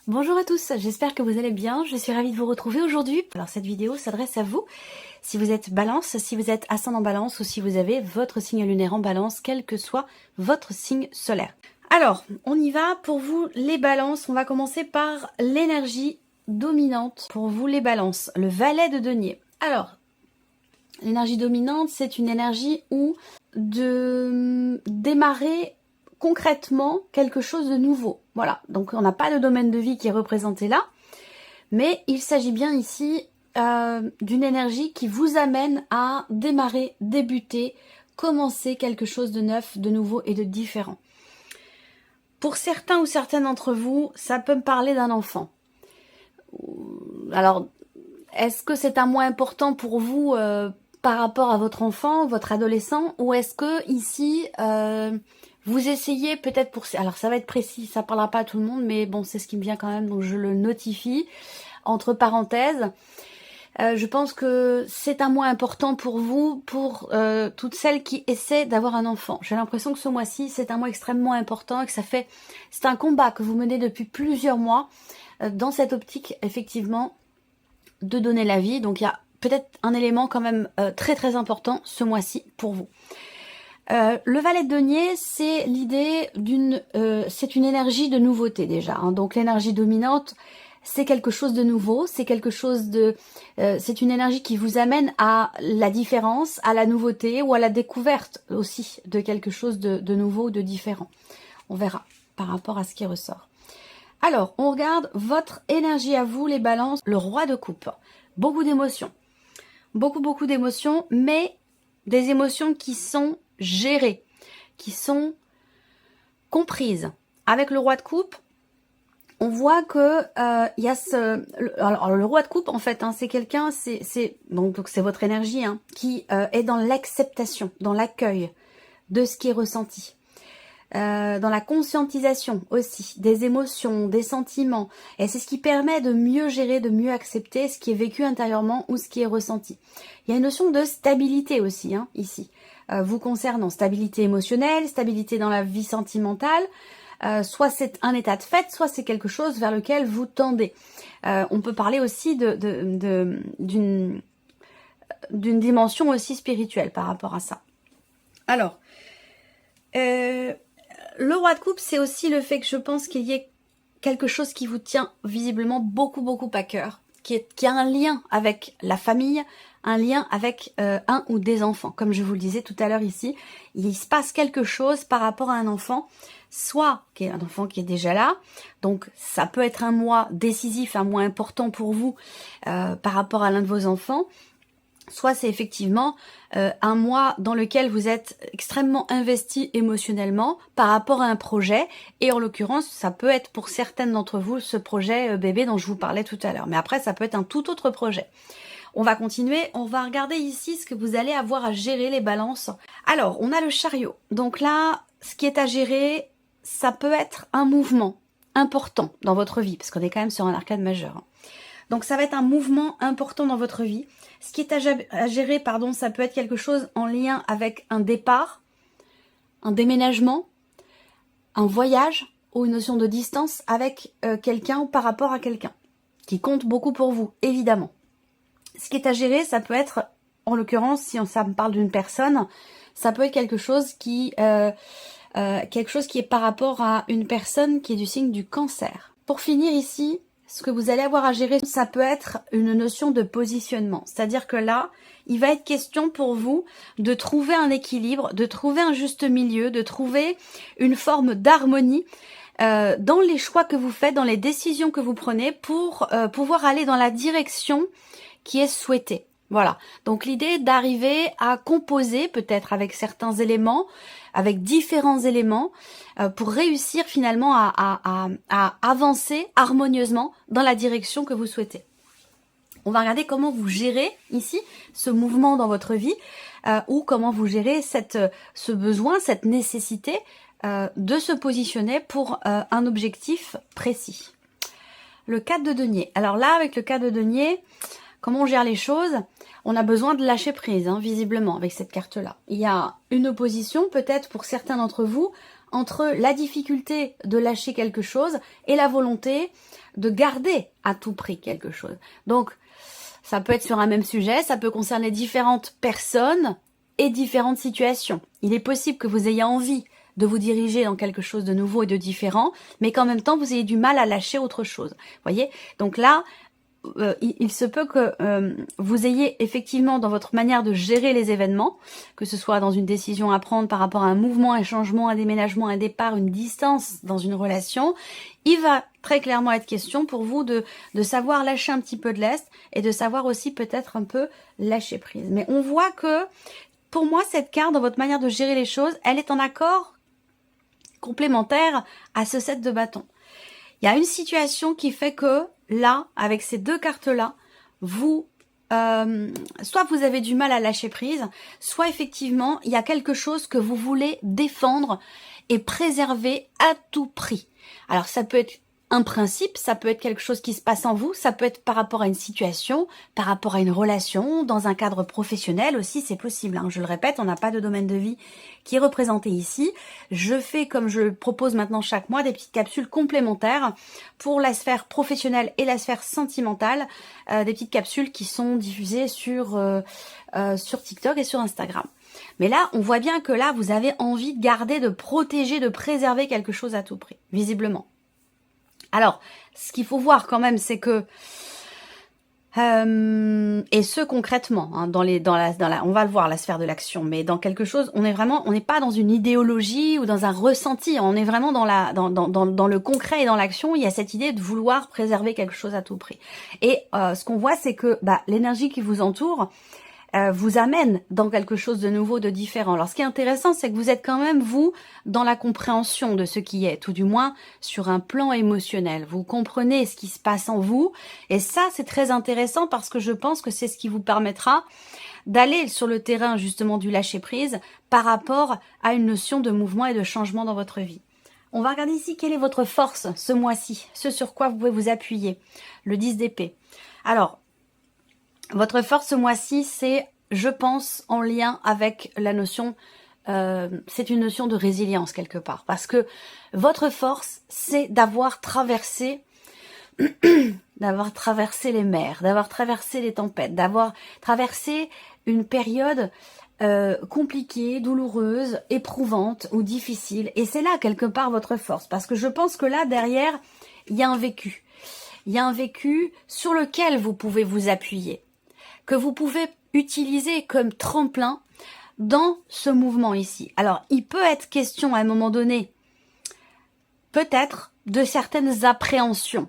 Bonjour à tous, j'espère que vous allez bien, je suis ravie de vous retrouver aujourd'hui. Alors cette vidéo s'adresse à vous, si vous êtes balance, si vous êtes ascendant balance ou si vous avez votre signe lunaire en balance, quel que soit votre signe solaire. Alors, on y va pour vous les balances, on va commencer par l'énergie dominante pour vous les balances, le valet de denier. Alors, l'énergie dominante, c'est une énergie où de démarrer concrètement quelque chose de nouveau. Voilà, donc on n'a pas de domaine de vie qui est représenté là, mais il s'agit bien ici d'une énergie qui vous amène à démarrer, débuter, commencer quelque chose de neuf, de nouveau et de différent. Pour certains ou certaines d'entre vous, ça peut me parler d'un enfant. Alors, est-ce que c'est un mot important pour vous par rapport à votre enfant, votre adolescent, ou est-ce que ici vous essayez peut-être pour... Alors ça va être précis, ça parlera pas à tout le monde, mais bon, c'est ce qui me vient quand même, donc je le notifie. Entre parenthèses, je pense que c'est un mois important pour vous, pour toutes celles qui essaient d'avoir un enfant. J'ai l'impression que ce mois-ci, c'est un mois extrêmement important et que c'est un combat que vous menez depuis plusieurs mois dans cette optique, effectivement, de donner la vie. Donc il y a peut-être un élément quand même très très important ce mois-ci pour vous. Le valet de denier, c'est l'idée c'est une énergie de nouveauté déjà. Hein. Donc l'énergie dominante, c'est quelque chose de nouveau, c'est quelque chose c'est une énergie qui vous amène à la différence, à la nouveauté ou à la découverte aussi de quelque chose de nouveau ou de différent. On verra par rapport à ce qui ressort. Alors, on regarde votre énergie à vous, les balances, le roi de coupe. Beaucoup d'émotions. Beaucoup d'émotions, mais des émotions qui sont gérées, qui sont comprises. Avec le roi de coupe, on voit que il y a alors le roi de coupe, en fait, hein, c'est quelqu'un, donc c'est votre énergie, hein, qui est dans l'acceptation, dans l'accueil de ce qui est ressenti. Dans la conscientisation aussi, des émotions, des sentiments. Et c'est ce qui permet de mieux gérer, de mieux accepter ce qui est vécu intérieurement ou ce qui est ressenti. Il y a une notion de stabilité aussi, hein, ici, vous concernant. Stabilité émotionnelle, stabilité dans la vie sentimentale. Soit c'est un état de fait, soit c'est quelque chose vers lequel vous tendez. On peut parler aussi d'une dimension aussi spirituelle par rapport à ça. Alors, le roi de coupe, c'est aussi le fait que je pense qu'il y ait quelque chose qui vous tient visiblement beaucoup à cœur, qui a un lien avec la famille, un lien avec un ou des enfants. Comme je vous le disais tout à l'heure ici, il se passe quelque chose par rapport à un enfant, soit qui est un enfant qui est déjà là, donc ça peut être un mois décisif, un mois important pour vous par rapport à l'un de vos enfants, soit c'est effectivement un mois dans lequel vous êtes extrêmement investi émotionnellement par rapport à un projet. Et en l'occurrence, ça peut être pour certaines d'entre vous ce projet bébé dont je vous parlais tout à l'heure. Mais après, ça peut être un tout autre projet. On va continuer, on va regarder ici ce que vous allez avoir à gérer, les balances. Alors, on a le chariot. Donc là, ce qui est à gérer, ça peut être un mouvement important dans votre vie, parce qu'on est quand même sur un arcane majeur. Donc ça va être un mouvement important dans votre vie. Ce qui est à gérer, ça peut être quelque chose en lien avec un départ, un déménagement, un voyage ou une notion de distance avec quelqu'un ou par rapport à quelqu'un, qui compte beaucoup pour vous, évidemment. Ce qui est à gérer, ça peut être, en l'occurrence, si ça me parle d'une personne, ça peut être quelque chose qui est par rapport à une personne qui est du signe du cancer. Pour finir ici, ce que vous allez avoir à gérer, ça peut être une notion de positionnement. C'est-à-dire que là, il va être question pour vous de trouver un équilibre, de trouver un juste milieu, de trouver une forme d'harmonie dans les choix que vous faites, dans les décisions que vous prenez pour pouvoir aller dans la direction qui est souhaitée. Voilà, donc l'idée est d'arriver à composer peut-être avec certains éléments, avec différents éléments, pour réussir finalement à avancer harmonieusement dans la direction que vous souhaitez. On va regarder comment vous gérez ici ce mouvement dans votre vie, ou comment vous gérez ce besoin, cette nécessité de se positionner pour un objectif précis. Le 4 de denier. Alors là, avec le 4 de denier, comment on gère les choses? On a besoin de lâcher prise, hein, visiblement, avec cette carte-là. Il y a une opposition, peut-être pour certains d'entre vous, entre la difficulté de lâcher quelque chose et la volonté de garder à tout prix quelque chose. Donc, ça peut être sur un même sujet, ça peut concerner différentes personnes et différentes situations. Il est possible que vous ayez envie de vous diriger dans quelque chose de nouveau et de différent, mais qu'en même temps, vous ayez du mal à lâcher autre chose. Voyez? Donc là, il se peut que vous ayez effectivement dans votre manière de gérer les événements, que ce soit dans une décision à prendre par rapport à un mouvement, un changement, un déménagement, un départ, une distance dans une relation, il va très clairement être question pour vous de savoir lâcher un petit peu de lest et de savoir aussi peut-être un peu lâcher prise. Mais on voit que pour moi, cette carte, dans votre manière de gérer les choses, elle est en accord complémentaire à ce 7 de bâton. Il y a une situation qui fait que là, avec ces deux cartes-là, vous, soit vous avez du mal à lâcher prise, soit effectivement, il y a quelque chose que vous voulez défendre et préserver à tout prix. Alors, ça peut être un principe, ça peut être quelque chose qui se passe en vous, ça peut être par rapport à une situation, par rapport à une relation, dans un cadre professionnel aussi, c'est possible. Hein. Je le répète, on n'a pas de domaine de vie qui est représenté ici. Je fais, comme je le propose maintenant chaque mois, des petites capsules complémentaires pour la sphère professionnelle et la sphère sentimentale, des petites capsules qui sont diffusées sur TikTok et sur Instagram. Mais là, on voit bien que là, vous avez envie de garder, de protéger, de préserver quelque chose à tout prix, visiblement. Alors, ce qu'il faut voir quand même, c'est que, et ce concrètement, hein, on va le voir, la sphère de l'action, mais dans quelque chose, on n'est pas dans une idéologie ou dans un ressenti, on est vraiment dans le concret et dans l'action. Il y a cette idée de vouloir préserver quelque chose à tout prix. Et ce qu'on voit, c'est que l'énergie qui vous entoure vous amène dans quelque chose de nouveau, de différent. Alors, ce qui est intéressant, c'est que vous êtes quand même, vous, dans la compréhension de ce qui est, tout du moins sur un plan émotionnel. Vous comprenez ce qui se passe en vous, et ça, c'est très intéressant parce que je pense que c'est ce qui vous permettra d'aller sur le terrain, justement, du lâcher-prise par rapport à une notion de mouvement et de changement dans votre vie. On va regarder ici quelle est votre force ce mois-ci, ce sur quoi vous pouvez vous appuyer. Le 10 d'épée. Alors, votre force ce mois-ci, c'est, je pense, en lien avec la notion, c'est une notion de résilience quelque part. Parce que votre force, c'est d'avoir traversé les mers, d'avoir traversé les tempêtes, d'avoir traversé une période compliquée, douloureuse, éprouvante ou difficile. Et c'est là quelque part votre force. Parce que je pense que là, derrière, il y a un vécu. Il y a un vécu sur lequel vous pouvez vous appuyer, que vous pouvez utiliser comme tremplin dans ce mouvement ici. Alors, il peut être question à un moment donné, peut-être, de certaines appréhensions,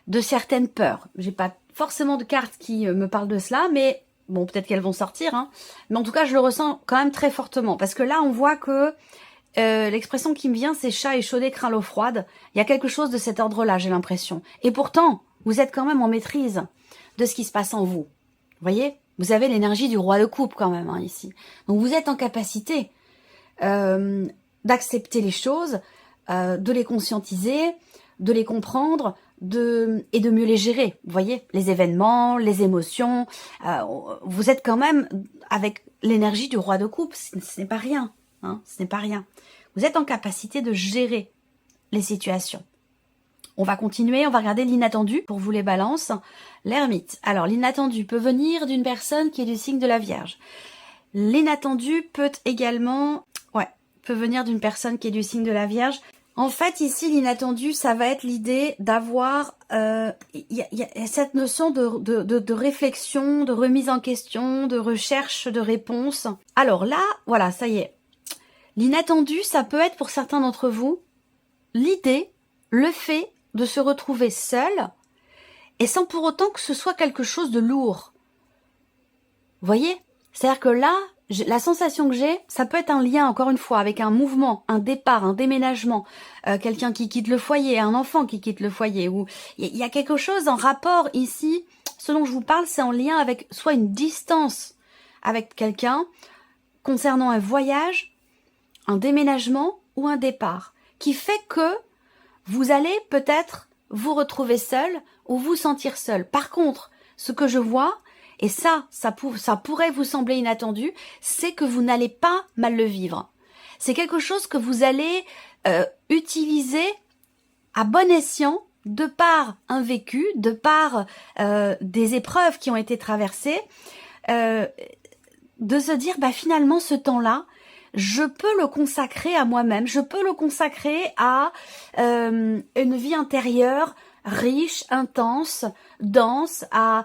de certaines peurs. J'ai pas forcément de cartes qui me parlent de cela, mais bon, peut-être qu'elles vont sortir. Hein. Mais en tout cas, je le ressens quand même très fortement. Parce que là, on voit que l'expression qui me vient, c'est chat échaudé craint l'eau froide. Il y a quelque chose de cet ordre-là, j'ai l'impression. Et pourtant, vous êtes quand même en maîtrise de ce qui se passe en vous. Vous voyez, vous avez l'énergie du roi de coupe quand même hein, ici. Donc vous êtes en capacité d'accepter les choses, de les conscientiser, de les comprendre et de mieux les gérer. Vous voyez, les événements, les émotions. Vous êtes quand même avec l'énergie du roi de coupe. Ce n'est pas rien. Hein, ce n'est pas rien. Vous êtes en capacité de gérer les situations. On va continuer, on va regarder l'inattendu pour vous les balances. L'ermite. Alors, l'inattendu peut venir d'une personne qui est du signe de la Vierge. L'inattendu peut également, peut venir d'une personne qui est du signe de la Vierge. En fait, ici, l'inattendu, ça va être l'idée d'avoir y a cette notion de réflexion, de remise en question, de recherche de réponse. Alors là, voilà, ça y est. L'inattendu, ça peut être pour certains d'entre vous l'idée, le fait de se retrouver seul et sans pour autant que ce soit quelque chose de lourd. Vous voyez? C'est-à-dire que là, la sensation que j'ai, ça peut être un lien, encore une fois, avec un mouvement, un départ, un déménagement, quelqu'un qui quitte le foyer, un enfant qui quitte le foyer, ou il y a quelque chose en rapport ici, ce dont je vous parle, c'est en lien avec soit une distance avec quelqu'un, concernant un voyage, un déménagement ou un départ, qui fait que vous allez peut-être vous retrouver seul ou vous sentir seul. Par contre, ce que je vois, et ça pourrait vous sembler inattendu, c'est que vous n'allez pas mal le vivre. C'est quelque chose que vous allez utiliser à bon escient, de par un vécu, de par des épreuves qui ont été traversées, de se dire, bah finalement, ce temps-là, je peux le consacrer à moi-même, je peux le consacrer à une vie intérieure riche, intense, dense, à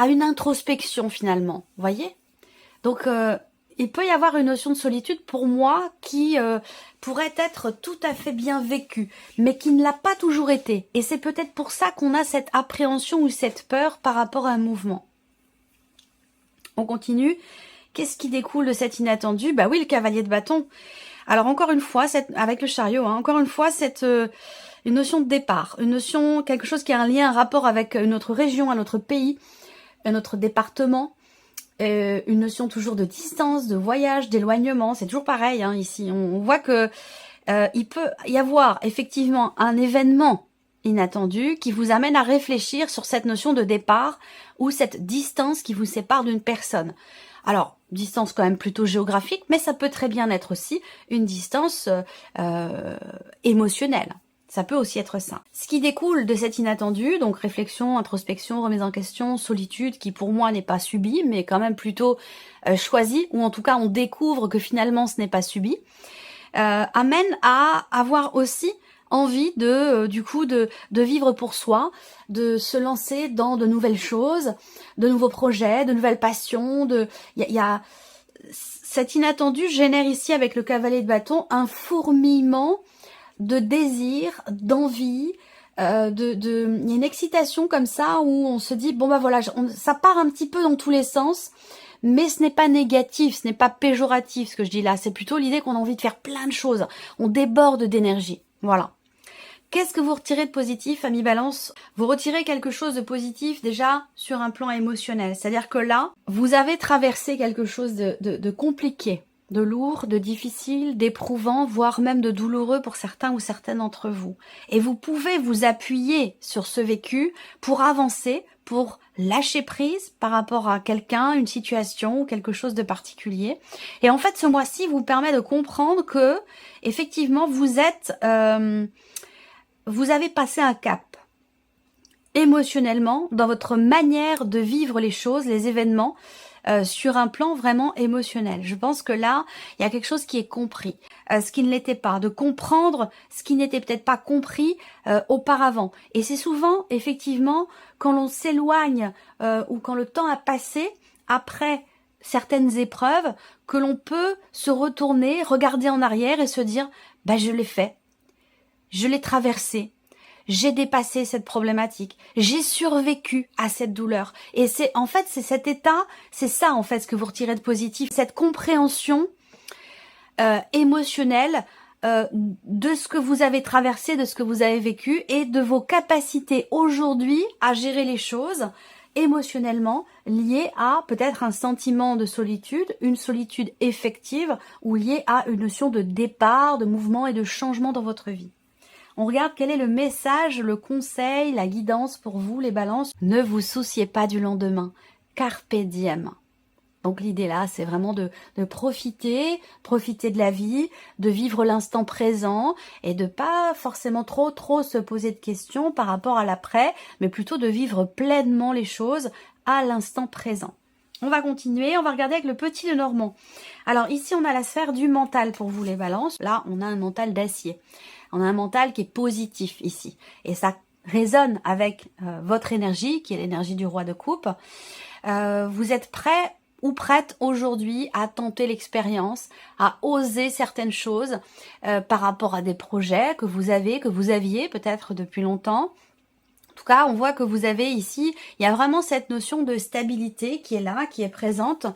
une introspection finalement, vous voyez? Donc, il peut y avoir une notion de solitude pour moi qui pourrait être tout à fait bien vécue, mais qui ne l'a pas toujours été. Et c'est peut-être pour ça qu'on a cette appréhension ou cette peur par rapport à un mouvement. On continue. Qu'est-ce qui découle de cet inattendu? Bah oui, le cavalier de bâton. Alors encore une fois, avec le chariot, hein, encore une fois, une notion de départ, une notion, quelque chose qui a un lien, un rapport avec notre région, un autre pays, un autre département. Une notion toujours de distance, de voyage, d'éloignement, c'est toujours pareil hein, ici. On voit que il peut y avoir effectivement un événement inattendu qui vous amène à réfléchir sur cette notion de départ ou cette distance qui vous sépare d'une personne. Alors, distance quand même plutôt géographique, mais ça peut très bien être aussi une distance émotionnelle. Ça peut aussi être ça. Ce qui découle de cet inattendu, donc réflexion, introspection, remise en question, solitude, qui pour moi n'est pas subie, mais quand même plutôt choisie, ou en tout cas on découvre que finalement ce n'est pas subi, amène à avoir aussi envie du coup de vivre pour soi, de se lancer dans de nouvelles choses, de nouveaux projets, de nouvelles passions. Cet inattendu génère ici avec le cavalier de bâton un fourmillement de désir, d'envie, il y a une excitation comme ça où on se dit bon bah voilà, ça part un petit peu dans tous les sens, mais ce n'est pas négatif, ce n'est pas péjoratif ce que je dis là, c'est plutôt l'idée qu'on a envie de faire plein de choses, on déborde d'énergie, voilà. Qu'est-ce que vous retirez de positif, ami Balance? Vous retirez quelque chose de positif déjà sur un plan émotionnel, c'est-à-dire que là, vous avez traversé quelque chose de compliqué, de lourd, de difficile, d'éprouvant, voire même de douloureux pour certains ou certaines d'entre vous. Et vous pouvez vous appuyer sur ce vécu pour avancer, pour lâcher prise par rapport à quelqu'un, une situation ou quelque chose de particulier. Et en fait, ce mois-ci vous permet de comprendre que, effectivement, vous avez passé un cap émotionnellement dans votre manière de vivre les choses, les événements, sur un plan vraiment émotionnel. Je pense que là, il y a quelque chose qui est compris, ce qui ne l'était pas, de comprendre ce qui n'était peut-être pas compris auparavant. Et c'est souvent, effectivement, quand l'on s'éloigne ou quand le temps a passé, après certaines épreuves, que l'on peut se retourner, regarder en arrière et se dire « bah je l'ai fait, je l'ai traversé ». J'ai dépassé cette problématique, j'ai survécu à cette douleur. Et c'est cet état, c'est ça en fait ce que vous retirez de positif, cette compréhension émotionnelle de ce que vous avez traversé, de ce que vous avez vécu et de vos capacités aujourd'hui à gérer les choses émotionnellement liées à peut-être un sentiment de solitude, une solitude effective ou liée à une notion de départ, de mouvement et de changement dans votre vie. On regarde quel est le message, le conseil, la guidance pour vous, les balances. Ne vous souciez pas du lendemain. Carpe diem. Donc l'idée là, c'est vraiment de profiter de la vie, de vivre l'instant présent et de pas forcément trop se poser de questions par rapport à l'après, mais plutôt de vivre pleinement les choses à l'instant présent. On va continuer, on va regarder avec le petit Lenormand. Alors ici, on a la sphère du mental pour vous, les balances. Là, on a un mental d'acier. On a un mental qui est positif ici. Et ça résonne avec votre énergie, qui est l'énergie du roi de coupe. Vous êtes prêt ou prête aujourd'hui à tenter l'expérience, à oser certaines choses par rapport à des projets que vous aviez peut-être depuis longtemps. En tout cas, on voit que vous avez ici, il y a vraiment cette notion de stabilité qui est là, qui est présente.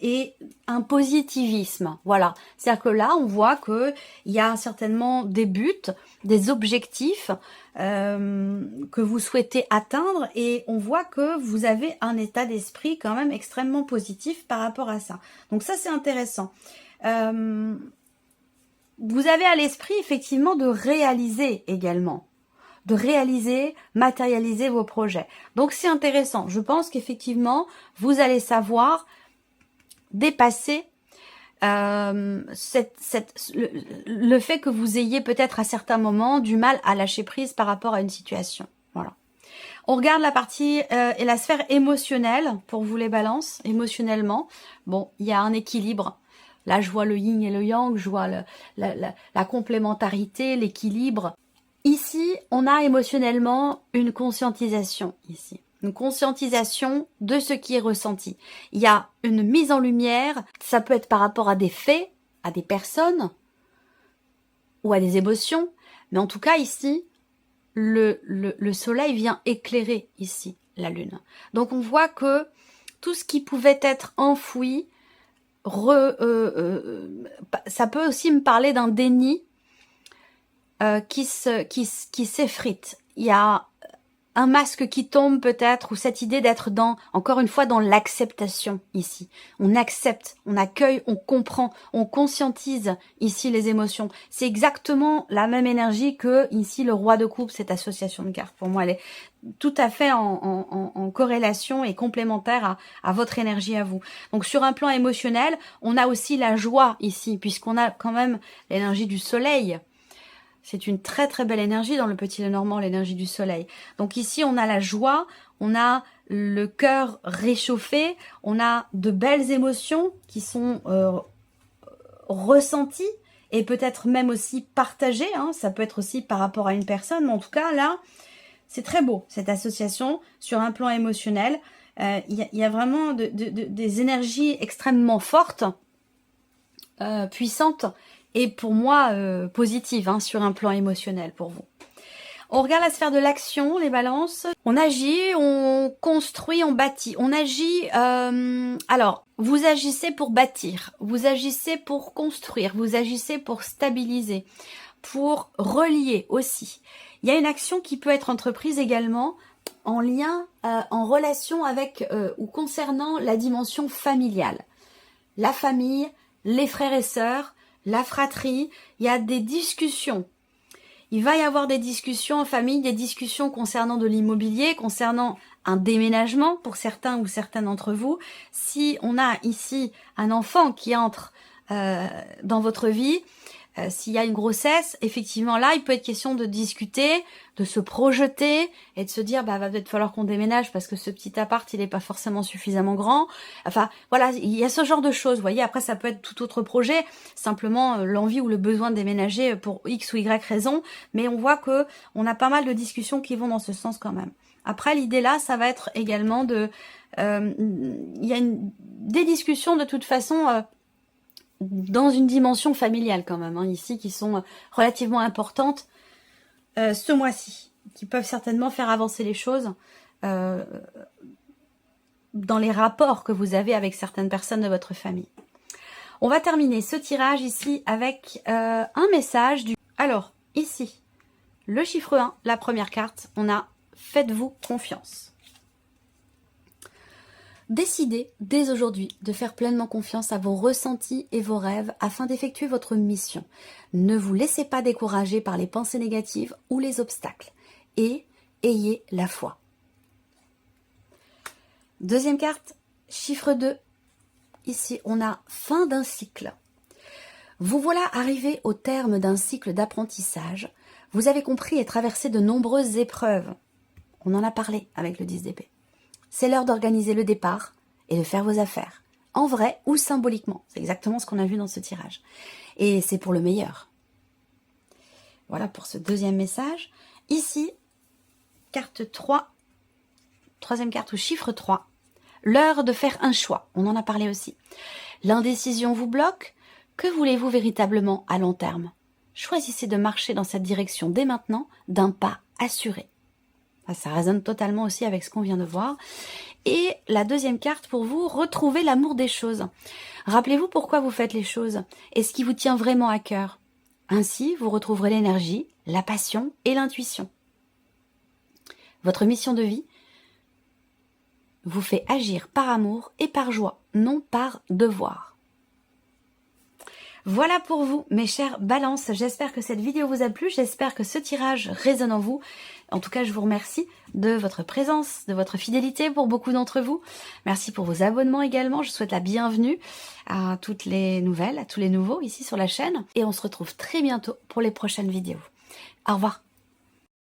Et un positivisme, voilà. C'est-à-dire que là, on voit que il y a certainement des buts, des objectifs que vous souhaitez atteindre et on voit que vous avez un état d'esprit quand même extrêmement positif par rapport à ça. Donc ça, c'est intéressant. Vous avez à l'esprit effectivement de réaliser également. De réaliser, matérialiser vos projets. Donc c'est intéressant. Je pense qu'effectivement, vous allez savoir dépasser le fait que vous ayez peut-être à certains moments du mal à lâcher prise par rapport à une situation. Voilà. On regarde la partie et la sphère émotionnelle pour vous les balances, émotionnellement. Bon, il y a un équilibre. Là, je vois le yin et le yang, je vois la complémentarité, l'équilibre. Ici, on a émotionnellement une conscientisation, ici. Une conscientisation de ce qui est ressenti. Il y a une mise en lumière, ça peut être par rapport à des faits, à des personnes, ou à des émotions, mais en tout cas ici, le soleil vient éclairer ici la lune. Donc on voit que tout ce qui pouvait être enfoui, ça peut aussi me parler d'un déni qui s'effrite. Il y a un masque qui tombe peut-être, ou cette idée d'être encore une fois, dans l'acceptation ici. On accepte, on accueille, on comprend, on conscientise ici les émotions. C'est exactement la même énergie que ici le roi de coupe, cette association de cartes. Pour moi, elle est tout à fait en corrélation et complémentaire à votre énergie à vous. Donc sur un plan émotionnel, on a aussi la joie ici, puisqu'on a quand même l'énergie du soleil. C'est une très très belle énergie dans le Petit Lenormand, l'énergie du soleil. Donc ici, on a la joie, on a le cœur réchauffé, on a de belles émotions qui sont ressenties et peut-être même aussi partagées. Hein. Ça peut être aussi par rapport à une personne, mais en tout cas, là, c'est très beau, cette association sur un plan émotionnel. Il y a vraiment des énergies extrêmement fortes, puissantes, et pour moi, positive hein, sur un plan émotionnel pour vous. On regarde la sphère de l'action, les balances. On agit, on construit, on bâtit. On agit, alors, vous agissez pour bâtir, vous agissez pour construire, vous agissez pour stabiliser, pour relier aussi. Il y a une action qui peut être entreprise également en lien, en relation avec ou concernant la dimension familiale. La famille, les frères et sœurs, la fratrie, il y a des discussions. Il va y avoir des discussions en famille, des discussions concernant de l'immobilier, concernant un déménagement pour certains ou certaines d'entre vous. Si on a ici un enfant qui entre dans votre vie, s'il y a une grossesse, effectivement là, il peut être question de discuter, de se projeter et de se dire bah va peut-être falloir qu'on déménage parce que ce petit appart il n'est pas forcément suffisamment grand. Enfin voilà, il y a ce genre de choses. Vous voyez, après ça peut être tout autre projet, simplement l'envie ou le besoin de déménager pour X ou Y raison, mais on voit que on a pas mal de discussions qui vont dans ce sens quand même. Après l'idée là, ça va être également de, il y a des discussions de toute façon. Dans une dimension familiale quand même, hein, ici, qui sont relativement importantes ce mois-ci, qui peuvent certainement faire avancer les choses dans les rapports que vous avez avec certaines personnes de votre famille. On va terminer ce tirage ici avec un message du... Alors, ici, le chiffre 1, la première carte, on a « Faites-vous confiance ». Décidez dès aujourd'hui de faire pleinement confiance à vos ressentis et vos rêves afin d'effectuer votre mission. Ne vous laissez pas décourager par les pensées négatives ou les obstacles et ayez la foi. Deuxième carte, chiffre 2. Ici, on a fin d'un cycle. Vous voilà arrivé au terme d'un cycle d'apprentissage. Vous avez compris et traversé de nombreuses épreuves. On en a parlé avec le 10 d'épée. C'est l'heure d'organiser le départ et de faire vos affaires, en vrai ou symboliquement. C'est exactement ce qu'on a vu dans ce tirage. Et c'est pour le meilleur. Voilà pour ce deuxième message. Ici, carte 3, troisième carte ou chiffre 3. L'heure de faire un choix. On en a parlé aussi. L'indécision vous bloque. Que voulez-vous véritablement à long terme? Choisissez de marcher dans cette direction dès maintenant, d'un pas assuré. Ça résonne totalement aussi avec ce qu'on vient de voir. Et la deuxième carte pour vous, retrouvez l'amour des choses. Rappelez-vous pourquoi vous faites les choses et ce qui vous tient vraiment à cœur. Ainsi, vous retrouverez l'énergie, la passion et l'intuition. Votre mission de vie vous fait agir par amour et par joie, non par devoir. Voilà pour vous, mes chers balances. J'espère que cette vidéo vous a plu. J'espère que ce tirage résonne en vous. En tout cas, je vous remercie de votre présence, de votre fidélité pour beaucoup d'entre vous. Merci pour vos abonnements également. Je souhaite la bienvenue à toutes les nouvelles, à tous les nouveaux ici sur la chaine. Et on se retrouve très bientôt pour les prochaines vidéos. Au revoir.